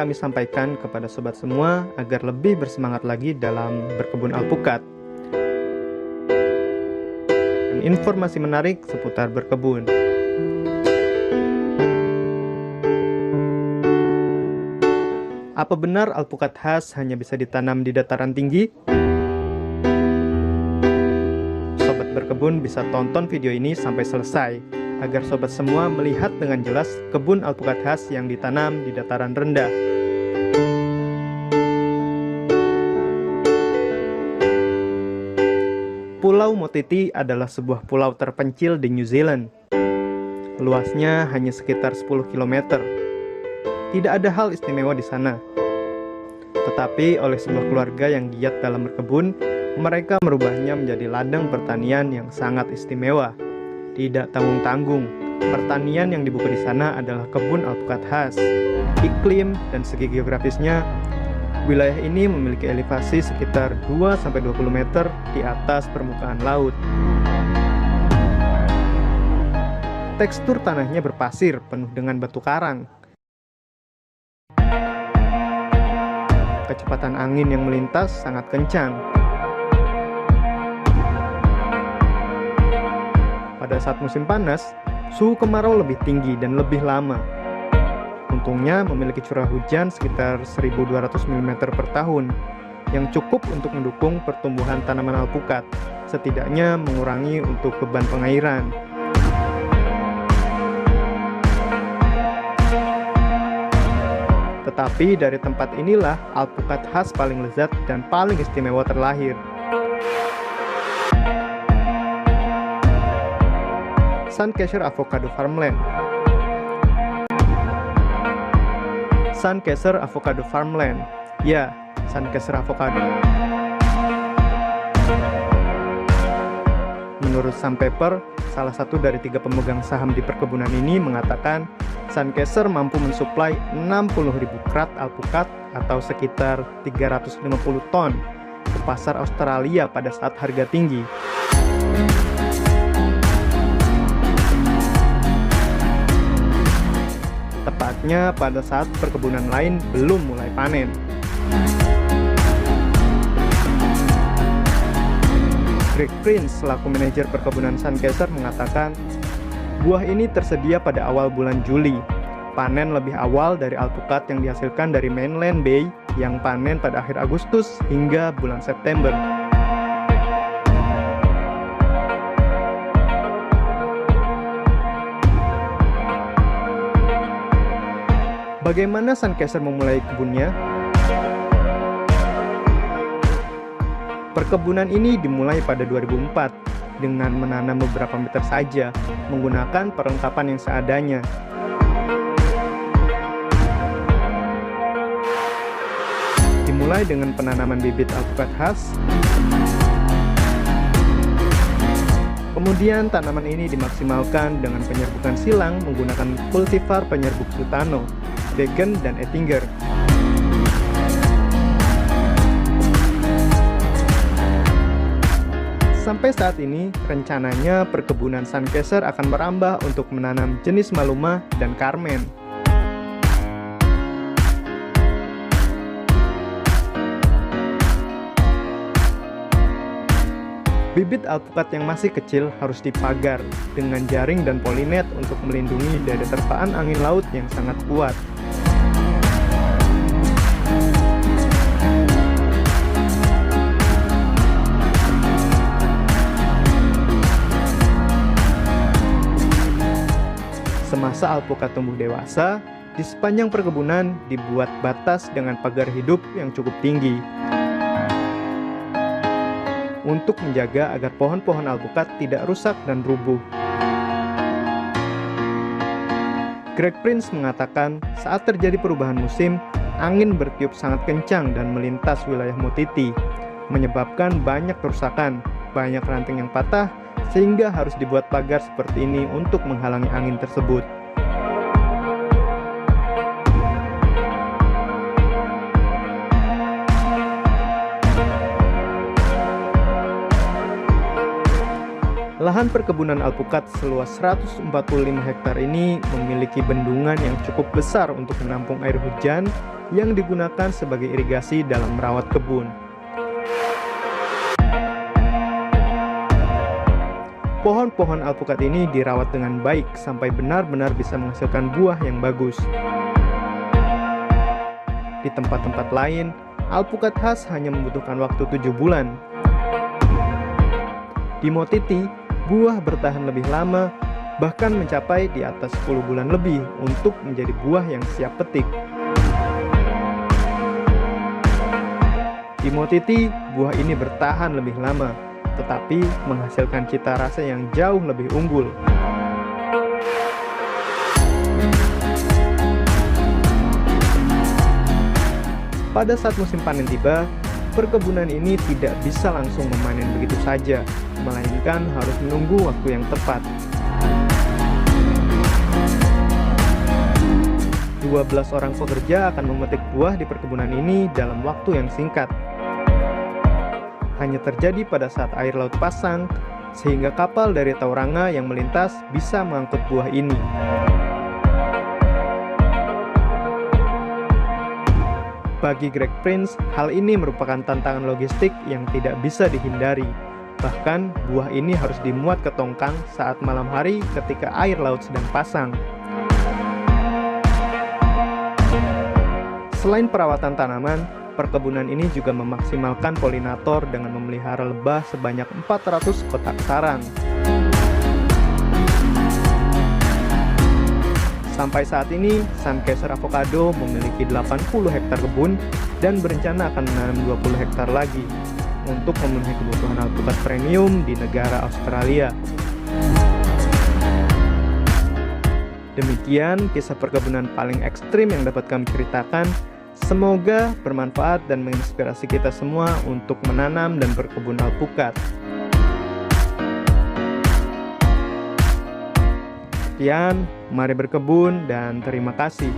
kami sampaikan kepada sobat semua agar lebih bersemangat lagi dalam berkebun alpukat. Dan informasi menarik seputar berkebun. Apa benar alpukat khas hanya bisa ditanam di dataran tinggi? Sobat berkebun bisa tonton video ini sampai selesai, agar sobat semua melihat dengan jelas kebun alpukat khas yang ditanam di dataran rendah. Pulau Motiti adalah sebuah pulau terpencil di New Zealand. Luasnya hanya sekitar 10 km. Tidak ada hal istimewa di sana. Tetapi oleh sebuah keluarga yang giat dalam berkebun, mereka merubahnya menjadi ladang pertanian yang sangat istimewa. Tidak tanggung-tanggung, pertanian yang dibuka di sana adalah kebun alpukat khas. Iklim dan segi geografisnya, wilayah ini memiliki elevasi sekitar 2-20 meter di atas permukaan laut. Tekstur tanahnya berpasir penuh dengan batu karang. Kecepatan angin yang melintas sangat kencang. Pada saat musim panas, suhu kemarau lebih tinggi dan lebih lama. Untungnya memiliki curah hujan sekitar 1.200 mm per tahun, yang cukup untuk mendukung pertumbuhan tanaman alpukat, setidaknya mengurangi untuk beban pengairan. Tetapi dari tempat inilah alpukat khas paling lezat dan paling istimewa terlahir. Suncasher Avocado Farmland. Suncasher Avocado Farmland. Ya, Suncasher Avocado. Menurut Sam Pepper, salah satu dari 3 pemegang saham di perkebunan ini mengatakan Suncasher mampu mensuplai 60.000 krat alpukat atau sekitar 350 ton ke pasar Australia pada saat harga tinggi. Tepatnya pada saat perkebunan lain belum mulai panen. Greg Prince selaku manajer perkebunan Suncasher mengatakan, buah ini tersedia pada awal bulan Juli. Panen lebih awal dari alpukat yang dihasilkan dari Mainland Bay yang panen pada akhir Agustus hingga bulan September. Bagaimana Suncasher memulai kebunnya? Perkebunan ini dimulai pada 2004 dengan menanam beberapa meter saja, menggunakan perlengkapan yang seadanya. Dimulai dengan penanaman bibit alpukat khas. Kemudian tanaman ini dimaksimalkan dengan penyerbukan silang menggunakan kultivar penyerbuk Sultano, Degen, dan Ettinger. Sampai saat ini, rencananya perkebunan Suncasher akan merambah untuk menanam jenis Maluma dan Carmen. Bibit alpukat yang masih kecil harus dipagar dengan jaring dan polinet untuk melindungi dari terpaan angin laut yang sangat kuat. Semasa alpukat tumbuh dewasa, di sepanjang perkebunan dibuat batas dengan pagar hidup yang cukup tinggi untuk menjaga agar pohon-pohon alpukat tidak rusak dan rubuh. Greg Prince mengatakan saat terjadi perubahan musim, angin bertiup sangat kencang dan melintas wilayah Motiti, menyebabkan banyak kerusakan, banyak ranting yang patah, sehingga harus dibuat pagar seperti ini untuk menghalangi angin tersebut. Lahan perkebunan alpukat seluas 145 hektar ini memiliki bendungan yang cukup besar untuk menampung air hujan yang digunakan sebagai irigasi dalam merawat kebun. Pohon-pohon alpukat ini dirawat dengan baik sampai benar-benar bisa menghasilkan buah yang bagus. Di tempat-tempat lain, alpukat khas hanya membutuhkan waktu 7 bulan. Di Motiti, buah bertahan lebih lama, bahkan mencapai di atas 10 bulan lebih untuk menjadi buah yang siap petik. Di Motiti, buah ini bertahan lebih lama, tetapi menghasilkan cita rasa yang jauh lebih unggul. Pada saat musim panen tiba, perkebunan ini tidak bisa langsung memanen begitu saja, melainkan harus menunggu waktu yang tepat. 12 orang pekerja akan memetik buah di perkebunan ini dalam waktu yang singkat. Hanya terjadi pada saat air laut pasang, sehingga kapal dari Tauranga yang melintas bisa mengangkut buah ini. Bagi Greg Prince, hal ini merupakan tantangan logistik yang tidak bisa dihindari. Bahkan, buah ini harus dimuat ke tongkang saat malam hari ketika air laut sedang pasang. Selain perawatan tanaman, perkebunan ini juga memaksimalkan polinator dengan memelihara lebah sebanyak 400 kotak sarang. Sampai saat ini, Suncaster Avocado memiliki 80 hektar kebun dan berencana akan menanam 20 hektar lagi untuk memenuhi kebutuhan alpukat premium di negara Australia. Demikian kisah perkebunan paling ekstrim yang dapat kami ceritakan. Semoga bermanfaat dan menginspirasi kita semua untuk menanam dan berkebun alpukat. Sekian, mari berkebun dan terima kasih.